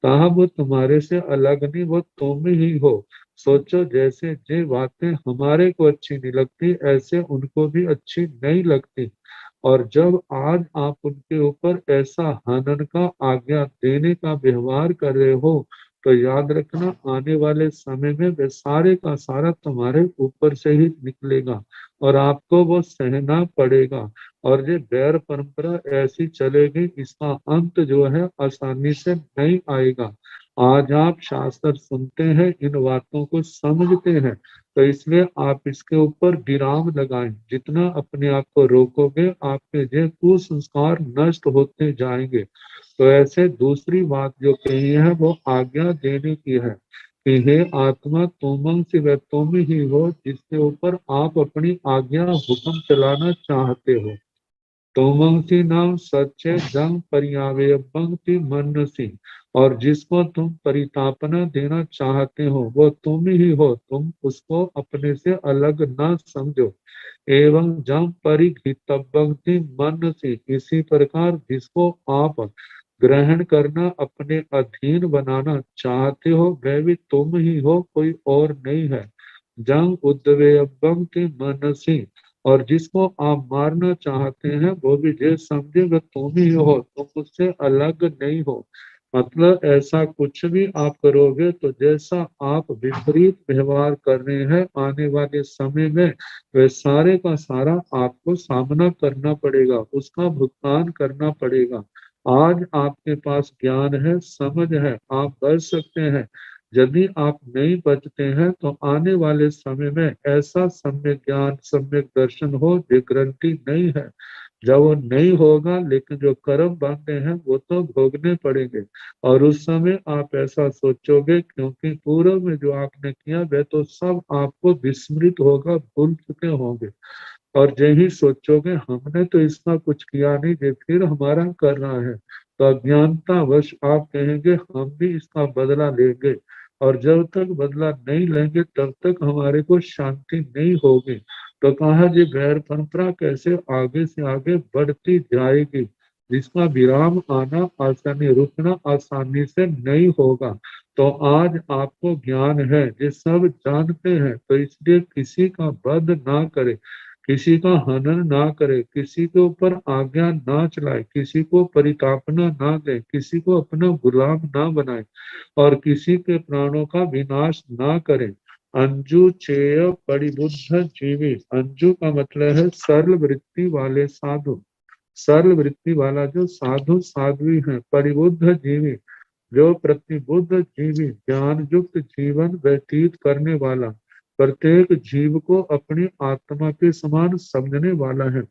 कहा वो तुम्हारे से अलग नहीं, वो तुम ही हो। सोचो जैसे जे बातें हमारे को अच्छी नहीं लगती ऐसे उनको भी अच्छी नहीं लगती, और जब आज आप उनके ऊपर ऐसा हनन का आज्ञा देने का व्यवहार कर रहे हो तो याद रखना आने वाले समय में वे सारे का सारा तुम्हारे ऊपर से ही निकलेगा और आपको वो सहना पड़ेगा। और ये बैर परंपरा ऐसी चलेगी, इसका अंत जो है आसानी से नहीं आएगा। आज आप शास्त्र सुनते हैं, इन बातों को समझते हैं, तो इसलिए आप इसके ऊपर विराम लगाएं। जितना अपने आप को रोकोगे आपके ये कुसंस्कार नष्ट होते जाएंगे। तो ऐसे दूसरी बात जो कही है वो आज्ञा देने की है कि हे आत्मा तुम से वह तुम ही हो जिसके ऊपर आप अपनी आज्ञा हुक्म चलाना चाहते हो। तोमंसी नाम सच्चे जंग पर्यावंति मनसी, और जिसको तुम परितापना देना चाहते हो वो तुम ही हो, तुम उसको अपने से अलग ना समझो। एवं जंग परिहितव्यंति मनसी, इसी प्रकार जिसको आप ग्रहण करना अपने अधीन बनाना चाहते हो वह भी तुम ही हो, कोई और नहीं है। जंग उद्वेयंति मनसी, और जिसको आप मारना चाहते हैं वो भी ये समझे वह तुम ही हो, तुम उससे अलग नहीं हो। मतलब ऐसा कुछ भी आप करोगे तो जैसा आप विपरीत व्यवहार कर रहे हैं आने वाले समय में वह सारे का सारा आपको सामना करना पड़ेगा, उसका भुगतान करना पड़ेगा। आज आपके पास ज्ञान है, समझ है, आप बच सकते हैं। यदि आप नहीं बचते हैं तो आने वाले समय में ऐसा सम्यक ज्ञान सम्यक दर्शन हो ये गारंटी नहीं है। जब वो नहीं होगा लेकिन जो कर्म बांधे हैं वो तो भोगने पड़ेंगे, और उस समय आप ऐसा सोचोगे क्योंकि पूर्व में जो आपने किया वह तो सब आपको विस्मृत होगा, भूल चुके होंगे, और यही सोचोगे हमने तो इसका कुछ किया नहीं, ये फिर हमारा कर रहा है। तो अज्ञानता वश आप कहेंगे हम भी इसका बदला लेंगे, और जब तक बदला नहीं लेंगे तब तक हमारे को शांति नहीं होगी। तो कहा जी वैर परंपरा कैसे आगे से आगे बढ़ती जाएगी। जिसका विराम आना आसानी, रुकना आसानी से नहीं होगा। तो आज आपको ज्ञान है, ये सब जानते हैं, तो इसलिए किसी का वध ना करे, किसी का हनन ना करे, किसी के ऊपर आज्ञा ना चलाए, किसी को परितापना ना दे, किसी को अपना गुलाम ना बनाए और किसी के प्राणों का विनाश ना करे। अंजू चेय परिबुद्ध जीवी। अंजू का मतलब है सरल वृत्ति वाले साधु। सरल वृत्ति वाला जो साधु साध्वी है, परिबुद्ध जीवी जो प्रतिबुद्ध जीवी, ज्ञान युक्त जीवन व्यतीत करने वाला, प्रत्येक जीव को अपनी आत्मा के समान समझने वाला है।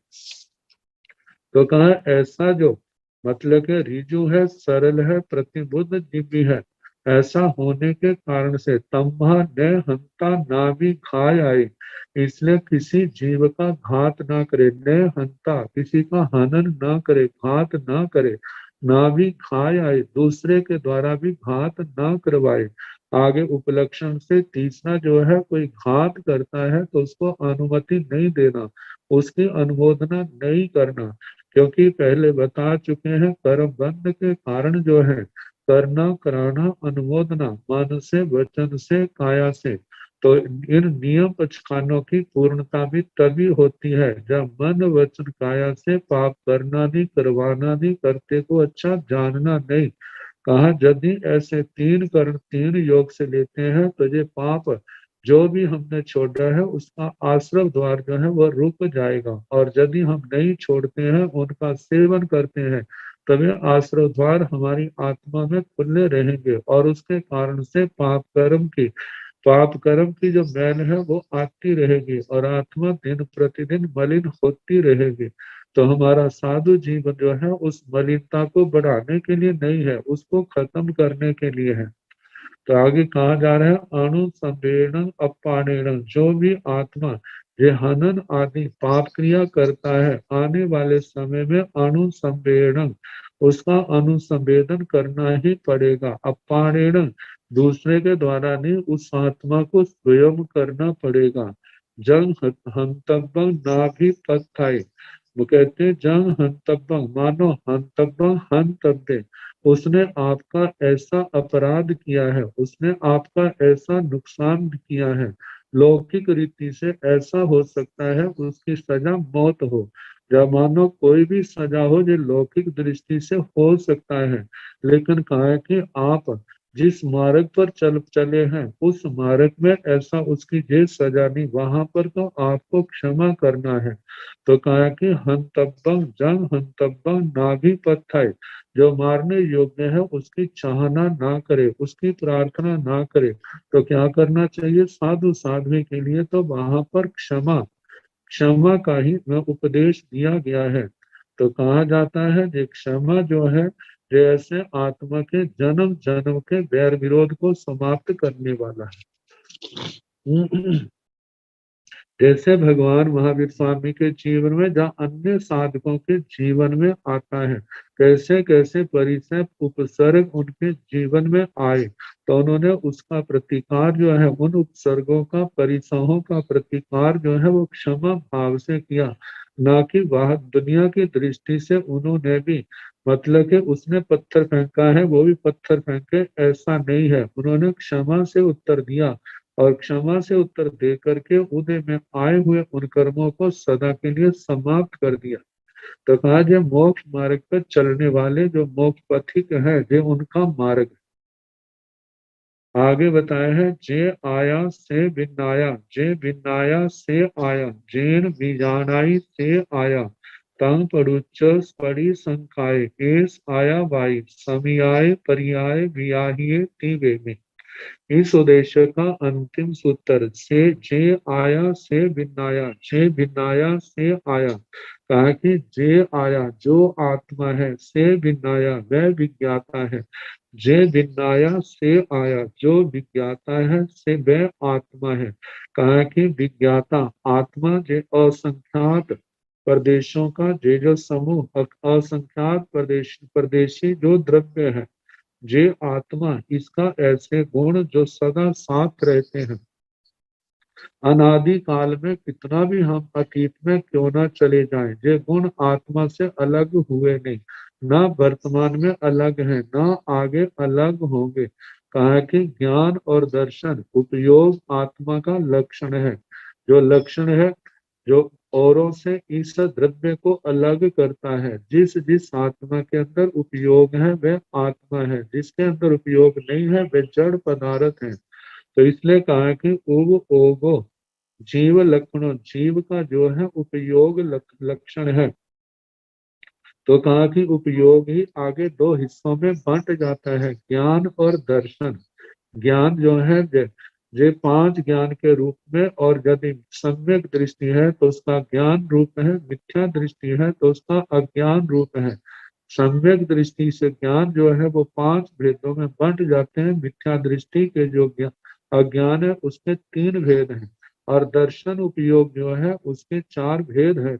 तो कहा ऐसा जो मतलब के रिजु है, सरल है, प्रतिबुद्ध जीवी है, ऐसा होने के कारण से तम्भा न हंता ना भी खाए आए, इसलिए किसी जीव का घात ना करे, न हंता किसी का हनन ना करे, घात ना करे, ना भी खाए आए, दूसरे के द्वारा भी घात ना करवाए। आगे उपलक्षण से तीसरा जो है, कोई घात करता है तो उसको अनुमति नहीं देना, उसकी अनुमोदना नहीं करना, क्योंकि पहले बता चुके हैं कर्म बंध के कारण जो है करना, कराना, अनुमोदना, मन से, वचन से, काया से। तो इन नियम पचखानों की पूर्णता भी तभी होती है जब मन, वचन, काया से पाप करना नहीं, करवाना नहीं, करते को अच्छा जानना नहीं। कहा यदि ऐसे तीन कर्ण तीन योग से लेते हैं तो ये पाप जो भी हमने छोड़ा है उसका आश्रम द्वार जो है वह रुक जाएगा, और यदि हम नहीं छोड़ते हैं, उनका सेवन करते हैं, तभी आश्रम द्वार हमारी आत्मा में खुले रहेंगे और उसके कारण से पाप कर्म की जो मैल है वो आती रहेगी और आत्मा दिन प्रतिदिन मलिन होती रहेगी। तो हमारा साधु जीवन जो है उस मलिनता को बढ़ाने के लिए नहीं है, उसको खत्म करने के लिए है। तो आगे कहा जा रहा है अणु संवेदन अपानेण, जो भी आत्मा ये हनन आदि पाप क्रिया करता है, आने वाले समय में अणु संवेदन, उसका अनुसंवेदन करना ही पड़ेगा। अपानेण दूसरे के द्वारा नहीं, उस आत्मा को स्वयं करना पड़ेगा। जंग हंतव्यं ना भी पत्थाई, वो कहते हैं जंग हंतव्यं, मानो हंतव्यं हंतव्य, उसने आपका ऐसा अपराध किया है, उसने आपका ऐसा नुकसान किया है। लौकिक रीति से ऐसा हो सकता है उसकी सजा मौत हो, या मानो कोई भी सजा हो जो लौकिक दृष्टि से हो सकता है, लेकिन कहा है कि आप जिस मार्ग पर चले हैं उस मार्ग में ऐसा उसकी ये सजा नहीं, वहां पर तो आपको क्षमा करना है। तो कहा कि हंतव्यं जंग हंतव्यं नाभि पत्थाई, जो मारने योग्य है उसकी चाहना ना करे, उसकी प्रार्थना ना करे, तो क्या करना चाहिए साधु साध्वी के लिए, तो वहां पर क्षमा क्षमा का ही उपदेश दिया गया है। तो कहा जाता है कि क्षमा जो है जैसे आत्मा के जन्म जन्म के बैर विरोध को समाप्त करने वाला है। जैसे भगवान महावीर स्वामी के जीवन में जहाँ अन्य साधकों के जीवन में आता है, कैसे कैसे परिचय उपसर्ग उनके जीवन में आए, तो उन्होंने उसका प्रतिकार जो है, उन उपसर्गों का परिसहों का प्रतिकार जो है वो क्षमा भाव से किया, ना कि वह दुनिया की दृष्टि से उन्होंने भी मतलब कि उसने पत्थर फेंका है वो भी पत्थर फेंके, ऐसा नहीं है। उन्होंने क्षमा से उत्तर दिया और क्षमा से उत्तर दे करके उदय में आए हुए उन कर्मों को सदा के लिए समाप्त कर दिया। तो कहा जो मोक्ष मार्ग पर चलने वाले जो मोक्ष पथिक है, जो उनका मार्ग आगे बताया है। जे आया से भिन्नाया, जे भिन्नाया से आया, जेन बीजानाई से आया, तंग पड़ुच्च पड़ी संकाय, एस आया वाई, समियाय परियाय वियाहिए तीवे में। इस उद्देश्य का अंतिम सूत्र से जे आया से भिन्नाया, जे भिन्नाया से आया, कहा कि जे आया जो आत्मा है, से भिन्नाया वह विज्ञाता है, जे भिन्नाया से आया जो विज्ञाता है, से वह आत्मा है। कहा कि विज्ञाता आत्मा जे असंख्यात प्रदेशों का जे जो समूह, असंख्यात प्रदेशी जो द्रव्य है, जे आत्मा इसका ऐसे गुण जो सदा साथ रहते हैं, अनादि काल में कितना भी हम अतीत में क्यों ना चले जाएं, ये गुण आत्मा से अलग हुए नहीं। न वर्तमान में अलग है, न आगे अलग होंगे। कहा कि ज्ञान और दर्शन उपयोग आत्मा का लक्षण है। जो लक्षण है, जो औरों से इस द्रव्य को अलग करता है। जिस जिस आत्मा के अंदर उपयोग है वह आत्मा है, जिसके अंदर उपयोग नहीं है वह जड़ पदार्थ है। तो इसलिए कहा कि उग ओगो जीव लक्षणों, जीव का जो है उपयोग लक्षण है। तो कहा कि उपयोग ही आगे दो हिस्सों में बंट जाता है, ज्ञान और दर्शन। ज्ञान जो है जे पांच ज्ञान के रूप में, और यदि सम्यक दृष्टि है तो उसका ज्ञान रूप है, मिथ्या दृष्टि है तो उसका अज्ञान रूप है। सम्यक दृष्टि से ज्ञान जो है वो पांच भेदों में बंट जाते हैं। मिथ्या दृष्टि के जो अज्ञान है उसके तीन भेद हैं, और दर्शन उपयोग जो है उसके चार भेद है।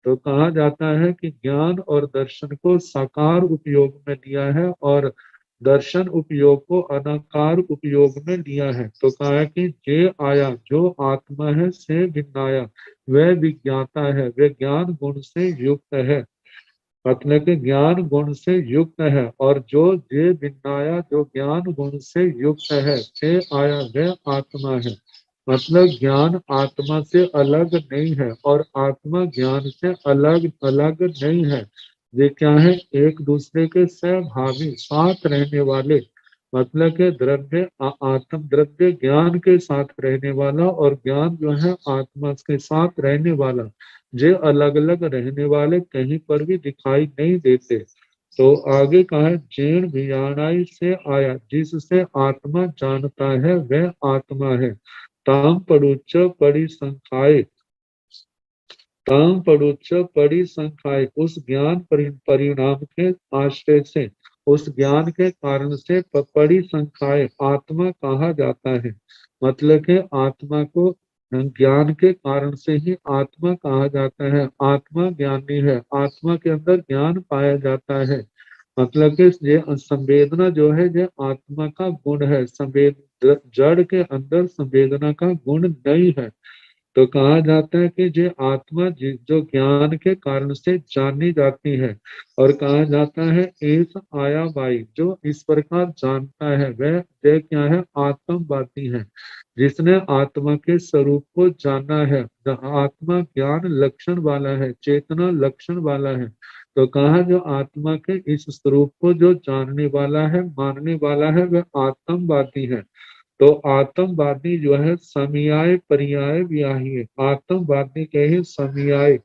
तो कहा जाता है कि ज्ञान और दर्शन को साकार उपयोग में लिया है, और दर्शन उपयोग को अनाकार उपयोग में लिया है। तो कहा है कि जे आया, जो आत्मा है, से भिन्नाया, वह विज्ञाता है, वह ज्ञान गुण से युक्त है। मतलब कि ज्ञान गुण से युक्त है। और जो जे भिन्नाया, जो ज्ञान गुण से युक्त है, से आया, वह आत्मा है। मतलब ज्ञान आत्मा से अलग नहीं है, और आत्मा ज्ञान से अलग अलग नहीं है। ये क्या है? एक दूसरे के सहभागी, साथ रहने वाले। मतलब के द्रव्य आत्म द्रव्य ज्ञान के साथ रहने वाला, और ज्ञान जो है आत्मा के साथ रहने वाला। ये अलग अलग रहने वाले कहीं पर भी दिखाई नहीं देते। तो आगे कहा है, जीर्ण विजानाई से आया, जिससे आत्मा जानता है वह आत्मा है। ताम पड़ुच्च परिसंखाय, ताम पड़ुच्च परिसंखाय, उस ज्ञान परिणाम के आश्रय से, उस ज्ञान के कारण से परिसंखाय आत्मा कहा जाता है। मतलब के आत्मा को ज्ञान के कारण से ही आत्मा कहा जाता है। आत्मा ज्ञानी है, आत्मा के अंदर ज्ञान पाया जाता है। मतलब कि ये संवेदना जो है ये आत्मा का गुण है। जड़ के अंदर संवेदना का गुण नहीं है। तो कहा जाता है कि जो आत्मा जो ज्ञान के कारण से जानी जाती है। और कहा जाता है इस आयाबाई, जो इस प्रकार जानता है वह क्या है? आत्मवादी है, जिसने आत्मा के स्वरूप को जाना है। आत्मा ज्ञान लक्षण वाला है, चेतना लक्षण वाला है। तो कहा जो आत्मा के इस स्वरूप को जो जानने वाला है, मानने वाला है, वह आत्मवादी है। तो आत्मवादी जो है समयाय पर्याय व्याही है। आत्मवादी के ही समयाय,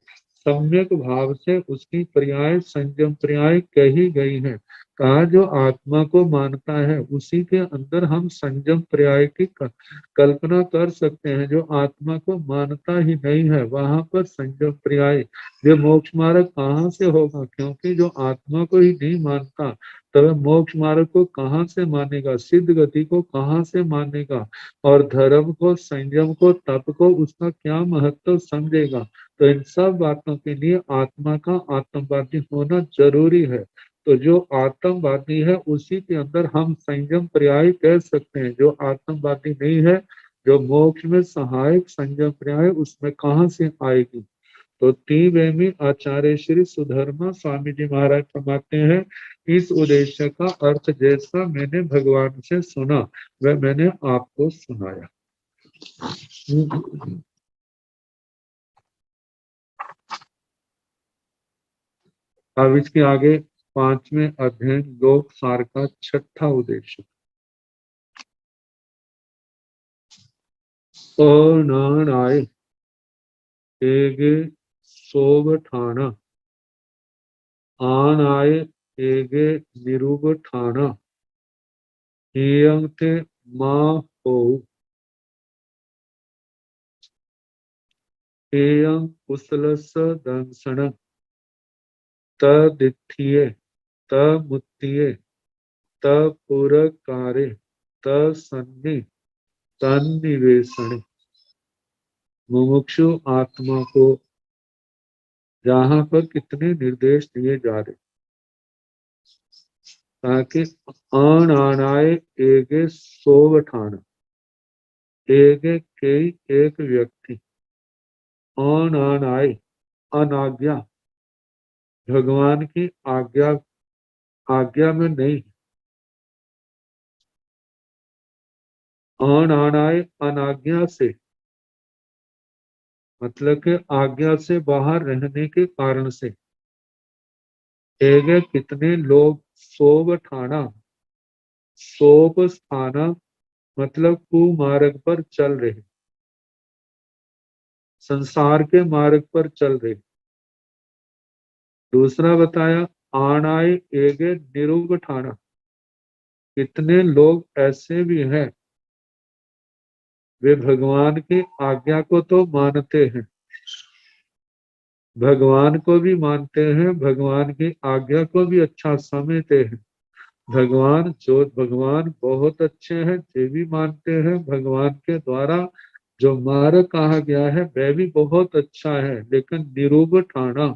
सम्यक भाव से उसकी पर्याय संयम पर्याय कही गई है। कहा जो आत्मा को मानता है उसी के अंदर हम संयम पर्याय की कल्पना कर सकते हैं। जो आत्मा को मानता ही नहीं है वहां पर संयम पर्याय, ये मोक्ष मार्ग कहाँ से होगा? क्योंकि जो आत्मा को ही नहीं मानता तो वह मोक्ष मार्ग को कहाँ से मानेगा? सिद्ध गति को कहाँ से मानेगा? और धर्म को, संयम को, तप को, उसका क्या महत्व समझेगा? तो इन सब बातों के लिए आत्मा का आत्मवादी होना जरूरी है। तो जो आत्मवादी है उसी के अंदर हम संयम पर्याय कह सकते हैं। जो आत्मवादी नहीं है, जो मोक्ष में सहायक संयम पर्याय, उसमें कहाँ से आएगी? तो तीवेमी आचार्य श्री सुधर्मा स्वामी जी महाराज फरमाते हैं, इस उद्देश्य का अर्थ जैसा मैंने भगवान से सुना वह मैंने आपको सुनाया। अब इसके आगे पांचवें अध्ययन लोक सार का छठा उद्देश्य। और नाराय एगे सोव ठाना, आन आय एगे निरूब ठाना, हियंते माँ हो एयं कुशलस दंसण तदित्थिये तमुत्थिये तपुरकारे तन्नि तन्निवेशने। मुमुक्षु आत्मा को यहाँ पर कितने निर्देश दिए जा रहे, ताकि अन आनाय एगे सोवठान, एगे कई एक व्यक्ति, अन आनाय अनाज्ञा, भगवान की आज्ञा आज्ञा में नहीं। आन आनाए अनाज्ञा से, मतलब कि आज्ञा से बाहर रहने के कारण से। एगे कितने लोग सोब ठाना, सोब स्थाना मतलब कुमार्ग पर चल रहे, संसार के मार्ग पर चल रहे। दूसरा बताया आनाए एगे निरुग ठाना, कितने लोग ऐसे भी हैं वे भगवान की आज्ञा को तो मानते हैं, भगवान को भी मानते हैं, भगवान की आज्ञा को भी अच्छा समझते हैं। भगवान बहुत अच्छे हैं ये भी मानते हैं, भगवान के द्वारा जो मार्ग कहा गया है वह भी बहुत अच्छा है, लेकिन निरूप ठाना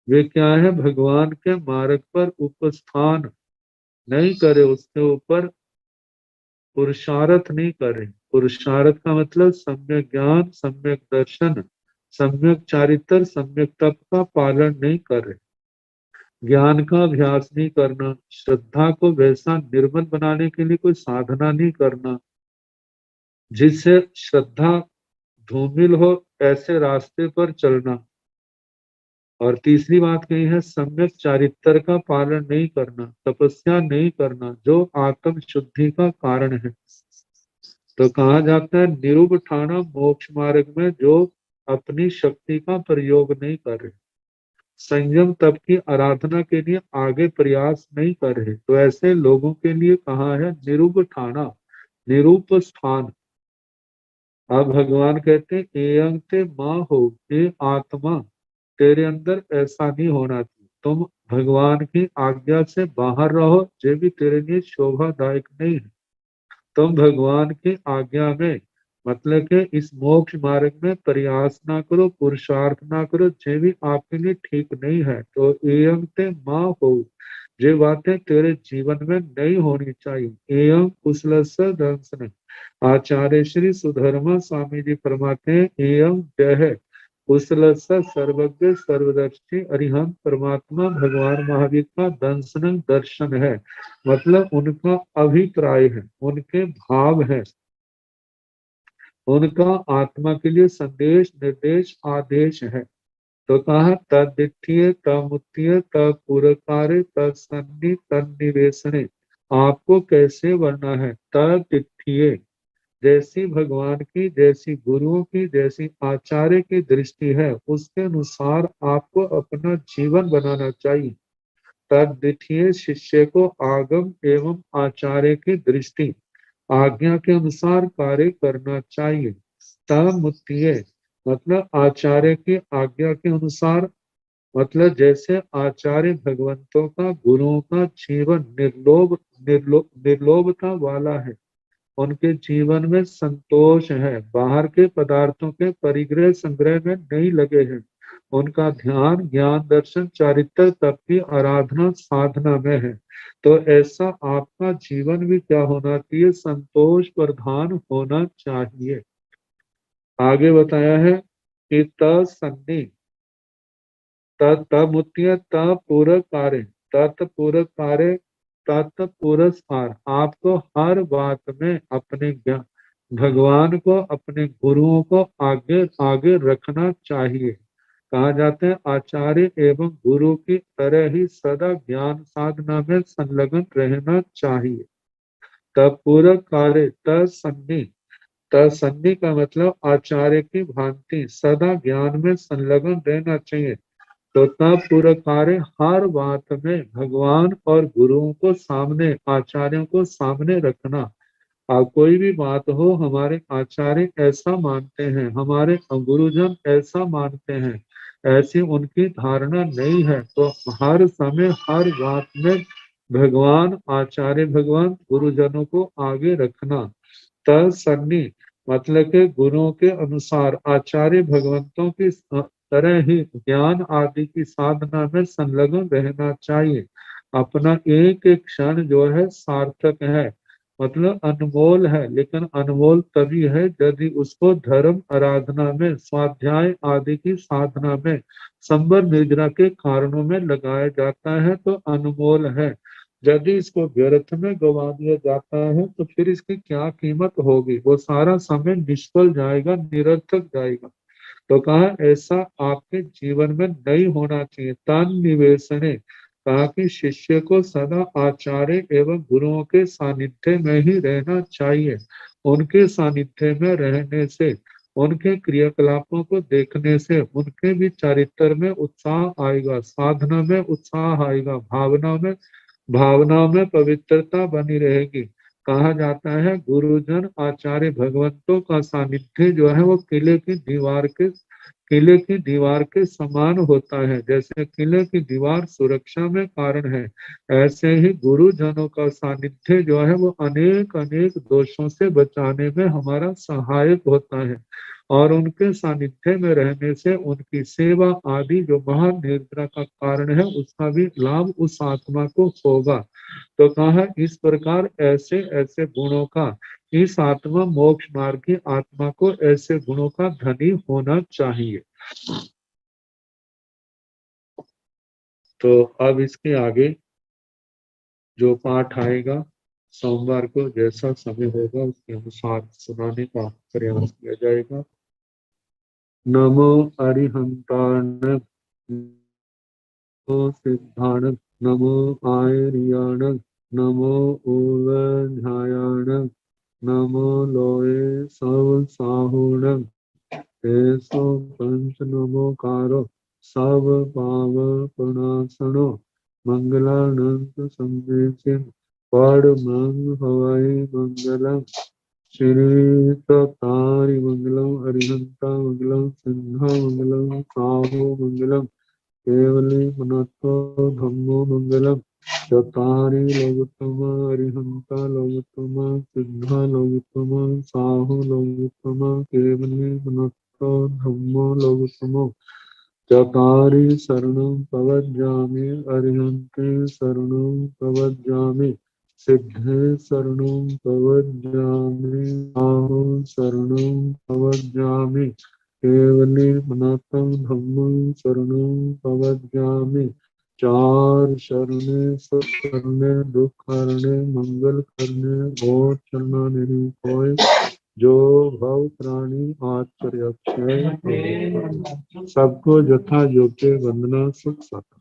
वे क्या है, भगवान के मार्ग पर उपस्थान नहीं करे, उसके ऊपर पुरुषार्थ नहीं करे। पुरुषार्थ का मतलब सम्यक ज्ञान, सम्यक दर्शन, सम्यक चारित्र, सम्यक तप का पालन नहीं करे, ज्ञान का अभ्यास नहीं करना, श्रद्धा को वैसा निर्मल बनाने के लिए कोई साधना नहीं करना जिससे श्रद्धा धूमिल हो, ऐसे रास्ते पर चलना। और तीसरी बात कही है सम्यक चारित्र का पालन नहीं करना, तपस्या नहीं करना जो आत्म शुद्धि का कारण है। तो कहा जाता है निरुप ठाना मोक्ष मार्ग में जो अपनी शक्ति का प्रयोग नहीं कर रहे, संयम तप की आराधना के लिए आगे प्रयास नहीं कर रहे, तो ऐसे लोगों के लिए कहा है निरुप ठाना, निरूप स्थान। अब भगवान कहते हैं एयं ते माँ हो, ये आत्मा तेरे अंदर ऐसा नहीं होना चाहिए, तुम भगवान की आज्ञा से बाहर रहो, ये भी तेरे लिए शोभादायक नहीं है। तुम भगवान की आज्ञा में मतलब कि इस मोक्ष मार्ग में प्रयास ना करो, पुरुषार्थ ना करो, ये भी आपके लिए ठीक नहीं है। तो एयं ते माँ हो, ये बातें तेरे जीवन में नहीं होनी चाहिए। एयं कुशल दंशन, आचार्य श्री सुधर्मा स्वामी जी फरमाते हैं एयं जय कुशल सर्वज्ञ सर्वदर्शी अरिहंत परमात्मा भगवान महावीर का दंशन दर्शन है, मतलब उनका अभिप्राय है, उनके भाव है, उनका आत्मा के लिए संदेश निर्देश आदेश है। तो कहा तदिठिये तमुत्य तपुरकारे तत्सन्नि तन्निवेशने, आपको कैसे बनना है, तदिठिये जैसी भगवान की, जैसी गुरुओं की, जैसी आचार्य की दृष्टि है उसके अनुसार आपको अपना जीवन बनाना चाहिए। तद्वितीय शिष्य को आगम एवं आचार्य की दृष्टि आज्ञा के अनुसार कार्य करना चाहिए। तमुत्य मतलब आचार्य की आज्ञा के अनुसार, मतलब जैसे आचार्य भगवंतों का, गुरुओं का जीवन निर्लोभता वाला है, उनके जीवन में संतोष है, बाहर के पदार्थों के परिग्रह संग्रह में नहीं लगे हैं, उनका ध्यान ज्ञान दर्शन चारित्र तप की आराधना साधना में है। तो ऐसा आपका जीवन भी क्या होना चाहिए, संतोष प्रधान होना चाहिए। आगे बताया है कि तन्नी तमुत्य तपूरक कार्य, तत्पूरक कार्य, तत्पुरस्कार, आपको हर बात में अपने ज्ञान भगवान को, अपने गुरुओं को आगे आगे रखना चाहिए। कहा जाता है आचार्य एवं गुरु की तरह ही सदा ज्ञान साधना में संलग्न रहना चाहिए। तत्पूरक कार्य तत्सन्नी, तत्सन्नी का मतलब आचार्य की भांति सदा ज्ञान में संलग्न रहना चाहिए। तो तब पूरा कार्य हर बात में भगवान और गुरुओं को सामने, आचार्यों को सामने रखना। कोई भी बात हो, हमारे आचार्य ऐसा मानते हैं, हमारे गुरुजन ऐसा मानते हैं, ऐसी उनकी धारणा नहीं है, तो हर समय हर बात में भगवान आचार्य भगवान गुरुजनों को आगे रखना। तत्सन्नी मतलब के गुरुओं के अनुसार आचार्य भगवंतों की तरह ही ज्ञान आदि की साधना में संलग्न रहना चाहिए। अपना एक एक क्षण जो है सार्थक है, मतलब अनमोल है, लेकिन अनमोल तभी है यदि उसको धर्म आराधना में, स्वाध्याय आदि की साधना में, संबर निर्जरा के कारणों में लगाया जाता है तो अनमोल है। यदि इसको व्यर्थ में गवा दिया जाता है तो फिर इसकी क्या कीमत होगी, वो सारा समय निष्फल जाएगा, निरर्थक जाएगा। तो कहा ऐसा आपके जीवन में नहीं होना चाहिए। तन निवेशने, कहा कि शिष्य को सदा आचार्य एवं गुरुओं के सानिध्य में ही रहना चाहिए। उनके सानिध्य में रहने से, उनके क्रियाकलापों को देखने से उनके भी चरित्र में उत्साह आएगा, साधना में उत्साह आएगा, भावनाओं में पवित्रता बनी रहेगी। कहा जाता है गुरुजन आचार्य भगवंतों का सानिध्य जो है वो किले की दीवार के समान होता है। जैसे किले की दीवार सुरक्षा में कारण है, ऐसे ही गुरुजनों का सानिध्य जो है वो अनेक अनेक दोषों से बचाने में हमारा सहायक होता है। और उनके सानिध्य में रहने से उनकी सेवा आदि जो महान निर्जरा का कारण है उसका भी लाभ उस आत्मा को होगा। तो कहा इस प्रकार ऐसे ऐसे गुणों का, इस आत्मा मोक्ष मार्ग की आत्मा को ऐसे गुणों का धनी होना चाहिए। तो अब इसके आगे जो पाठ आएगा सोमवार को जैसा समय होगा उसके अनुसार सुनाने का प्रयास किया जाएगा। नमो अरिहंताण, नमो सिद्धाण, नमो आयर्याण, नमो ऊर्ध्यायाण, नमो लोये सब साहुण, तेसो पंच नमोकारो सब पाव प्रणासनो, मंगलानंद संदेशिन परमं हवै मंगलम। श्री तारि मंगलम, अरिहंता मंगलम, सिंहा मंगलम, साहो मंगलम, केवली मनतो धम्मो मंगलम। चतारि लोकोत्तम, अरिहंता लोकोत्तम, सिद्धा लोकोत्तम, साहो लोकोत्तम, केवली मनतो धम्मो लोकोत्तम। चतारि शरणं प्रवज्जामि, अरिहन्ते शरणं प्रवज्जामि, सिद्धे शरणं प्रवज्जामि, साहो शरणं प्रवज्जामि, केवले मनातं धम्मं शरणं प्रवज्जामि। चार शरणे सब शरणे, दुख हरणे मंगल करने, और चलना नहीं कोय, जो भव प्राणी आचर्य। सबको यथा योग्य वंदना सुख सत।